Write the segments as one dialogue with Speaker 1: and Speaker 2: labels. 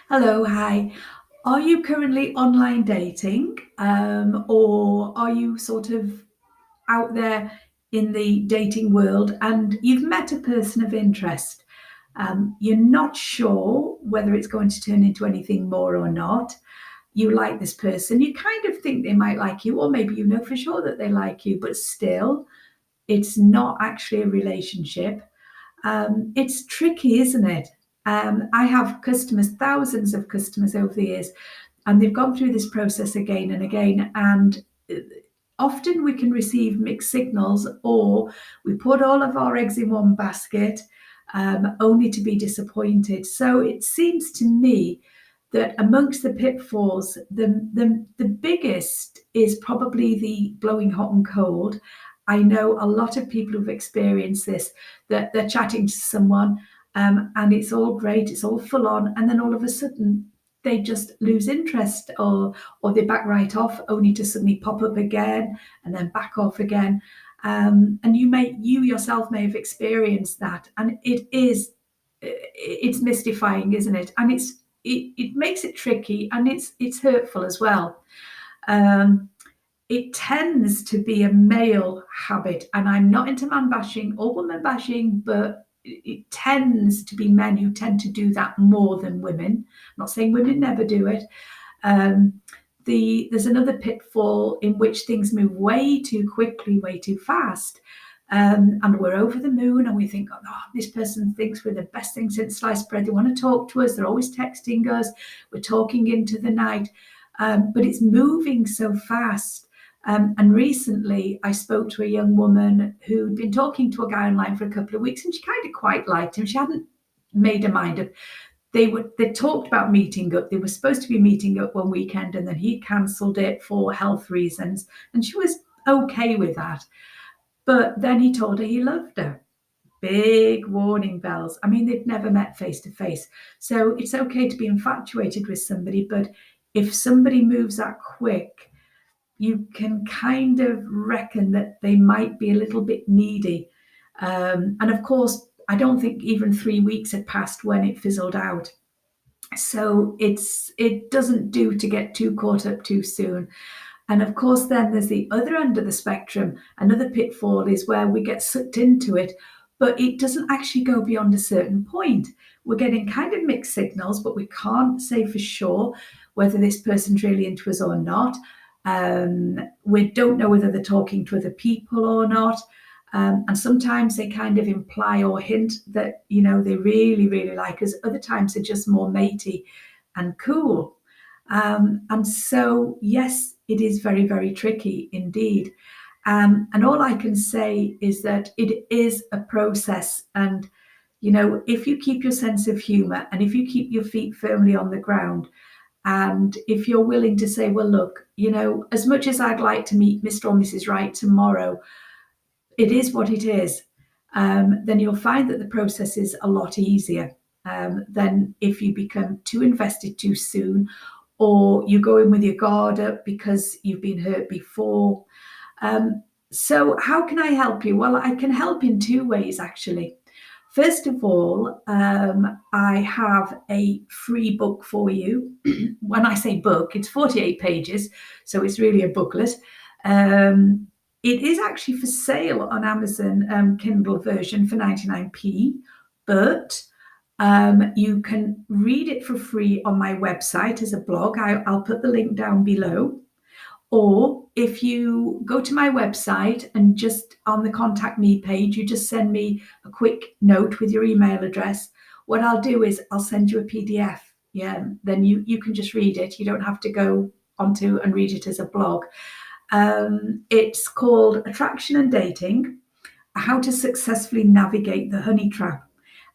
Speaker 1: Hello, hi. Are you currently online dating, or are you sort of out there in the dating world and you've met a person of interest? You're not sure whether it's going to turn into anything more or not. You like this person, you kind of think they might like you, or maybe you know for sure that they like you, but still, it's not actually a relationship. It's tricky, isn't it? I have customers, thousands of customers over the years, and they've gone through this process again and again. And often we can receive mixed signals, or we put all of our eggs in one basket, only to be disappointed. So it seems to me that amongst the pitfalls, the biggest is probably the blowing hot and cold. I know a lot of people who've experienced this, that they're chatting to someone, and it's all great, it's all full on, and then all of a sudden they just lose interest, or they back right off, only to suddenly pop up again and then back off again. And you yourself may have experienced that, and it's mystifying, isn't it? And it makes it tricky, and it's hurtful as well. Um, it tends to be a male habit, and I'm not into man bashing or woman bashing, but it tends to be men who tend to do that more than women. I'm not saying women never do it. Um, there's another pitfall in which things move way too quickly, way too fast. And we're over the moon and we think, oh, this person thinks we're the best thing since sliced bread. They want to talk to us. They're always texting us. We're talking into the night. But it's moving so fast. And recently, I spoke to a young woman who'd been talking to a guy online for a couple of weeks, and she kind of quite liked him. She hadn't made her mind up. They talked about meeting up. They were supposed to be meeting up one weekend, and then he cancelled it for health reasons, and she was okay with that. But then he told her he loved her. Big warning bells. I mean, they'd never met face to face. So it's okay to be infatuated with somebody, but if somebody moves that quick, you can kind of reckon that they might be a little bit needy. And of course, I don't think even 3 weeks had passed when it fizzled out. So it doesn't do to get too caught up too soon. And of course, then there's the other end of the spectrum. Another pitfall is where we get sucked into it, but it doesn't actually go beyond a certain point. We're getting kind of mixed signals, but we can't say for sure whether this person's really into us or not. We don't know whether they're talking to other people or not. And sometimes they kind of imply or hint that, they really, really like us. Other times they're just more matey and cool. And so, yes, it is very, very tricky indeed. And all I can say is that it is a process. And, if you keep your sense of humour, and if you keep your feet firmly on the ground, and if you're willing to say, well, look, as much as I'd like to meet Mr. or Mrs. Right tomorrow, it is what it is, then you'll find that the process is a lot easier than if you become too invested too soon, or you go in with your guard up because you've been hurt before. So, how can I help you? Well, I can help in two ways, actually. First of all, I have a free book for you. When I say book, it's 48 pages, so it's really a booklet. It is actually for sale on Amazon, Kindle version for 99p, but you can read it for free on my website as a blog. I'll put the link down below. Or if you go to my website and just on the contact me page, you just send me a quick note with your email address. What I'll do is I'll send you a PDF. Yeah, then you can just read it. You don't have to go onto and read it as a blog. It's called Attraction and Dating: How to Successfully Navigate the Honey Trap.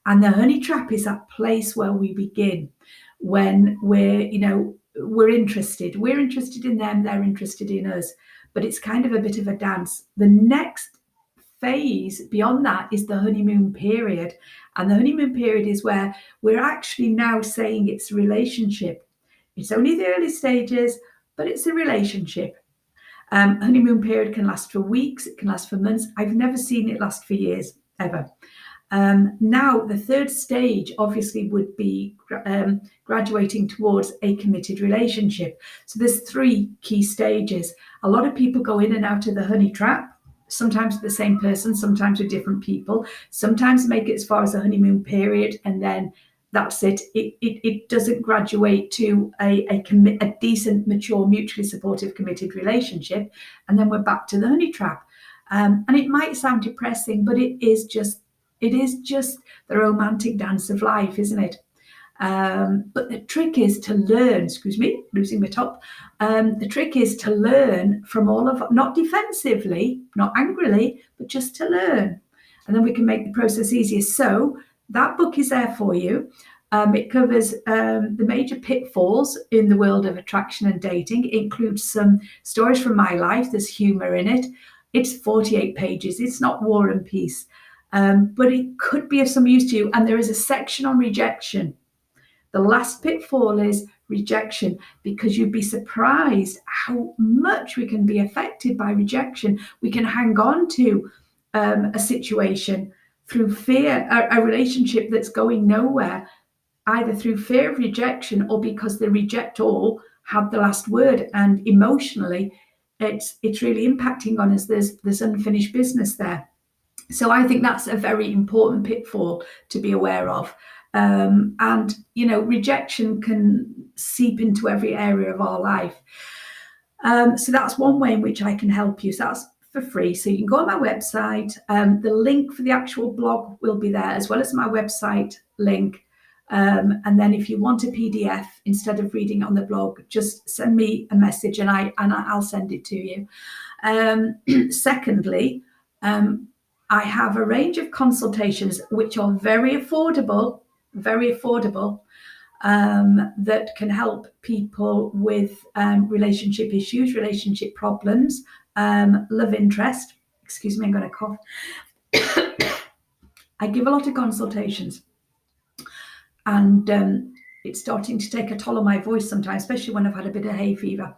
Speaker 1: And the honey trap is that place where we begin when we're interested. We're interested in them, they're interested in us, but it's kind of a bit of a dance. The next phase beyond that is the honeymoon period. And the honeymoon period is where we're actually now saying it's a relationship. It's only the early stages, but it's a relationship. Honeymoon period can last for weeks, it can last for months. I've never seen it last for years, ever. Now, the third stage obviously would be graduating towards a committed relationship. So there's 3 key stages. A lot of people go in and out of the honey trap, sometimes with the same person, sometimes with different people, sometimes make it as far as the honeymoon period, and then that's it. It doesn't graduate to a decent, mature, mutually supportive, committed relationship, and then we're back to the honey trap. And it might sound depressing, but it is just the romantic dance of life, isn't it? But the trick is to learn, excuse me, losing my top. The trick is to learn from all of, not defensively, not angrily, but just to learn. And then we can make the process easier. So that book is there for you. It covers the major pitfalls in the world of attraction and dating. It includes some stories from my life. There's humour in it. It's 48 pages. It's not War and Peace. But it could be of some use to you. And there is a section on rejection. The last pitfall is rejection, because you'd be surprised how much we can be affected by rejection. We can hang on to a situation through fear, a relationship that's going nowhere, either through fear of rejection or because the rejector had the last word. And emotionally, it's really impacting on us. There's unfinished business there. So I think that's a very important pitfall to be aware of. And, rejection can seep into every area of our life. So that's one way in which I can help you. So that's for free. So you can go on my website. The link for the actual blog will be there, as well as my website link. And then if you want a PDF instead of reading it on the blog, just send me a message and I'll send it to you. Secondly, I have a range of consultations which are very affordable, that can help people with relationship issues, relationship problems, love interest. Excuse me, I'm going to cough. I give a lot of consultations, and it's starting to take a toll on my voice sometimes, especially when I've had a bit of hay fever.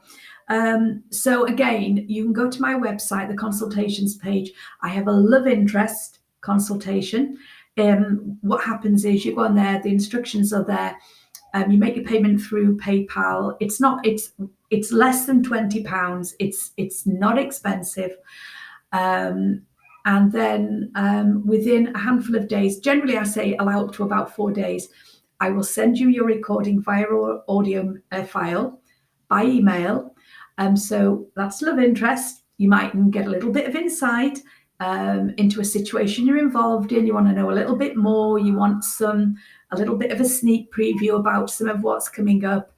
Speaker 1: So again, you can go to my website, the consultations page. I have a love interest consultation. What happens is you go on there, the instructions are there. You make a payment through PayPal. It's less than £20. It's not expensive. And then within a handful of days, generally I say allow up to about 4 days, I will send you your recording via audio file by email. So that's love interest. You might get a little bit of insight into a situation you're involved in. You want to know a little bit more. You want a little bit of a sneak preview about some of what's coming up,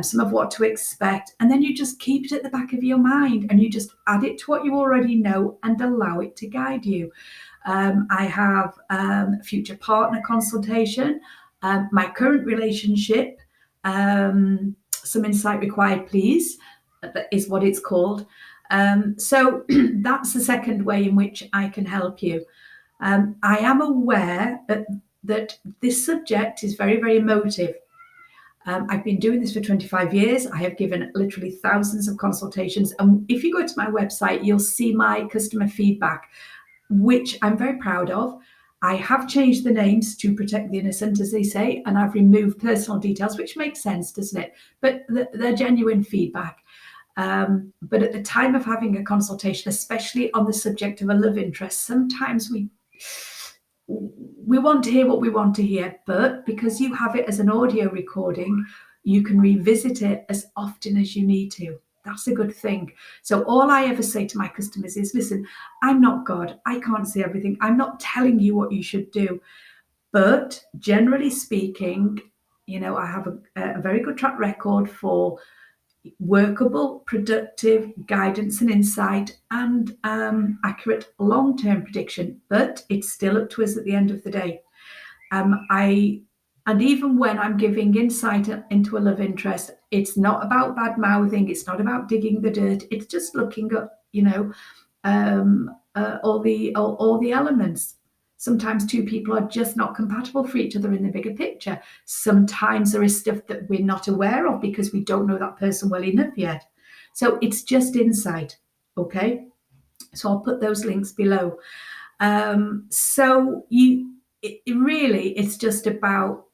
Speaker 1: some of what to expect. And then you just keep it at the back of your mind and you just add it to what you already know and allow it to guide you. I have future partner consultation, my current relationship, some insight required, please, is what it's called. So that's the second way in which I can help you. I am aware that this subject is very, very emotive. I've been doing this for 25 years. I have given literally thousands of consultations. And if you go to my website, you'll see my customer feedback, which I'm very proud of. I have changed the names to protect the innocent, as they say, and I've removed personal details, which makes sense, doesn't it? But they're genuine feedback. But at the time of having a consultation, especially on the subject of a love interest, sometimes we want to hear what we want to hear, but because you have it as an audio recording, you can revisit it as often as you need to. That's a good thing. So all I ever say to my customers is, listen, I'm not God. I can't see everything. I'm not telling you what you should do. But generally speaking, I have a very good track record for workable, productive guidance and insight and accurate long-term prediction. But it's still up to us at the end of the day. And even when I'm giving insight into a love interest, it's not about bad mouthing. It's not about digging the dirt. It's just looking at, all the elements. Sometimes two people are just not compatible for each other in the bigger picture. Sometimes there is stuff that we're not aware of because we don't know that person well enough yet. So it's just insight. Okay. So I'll put those links below. So it really, it's just about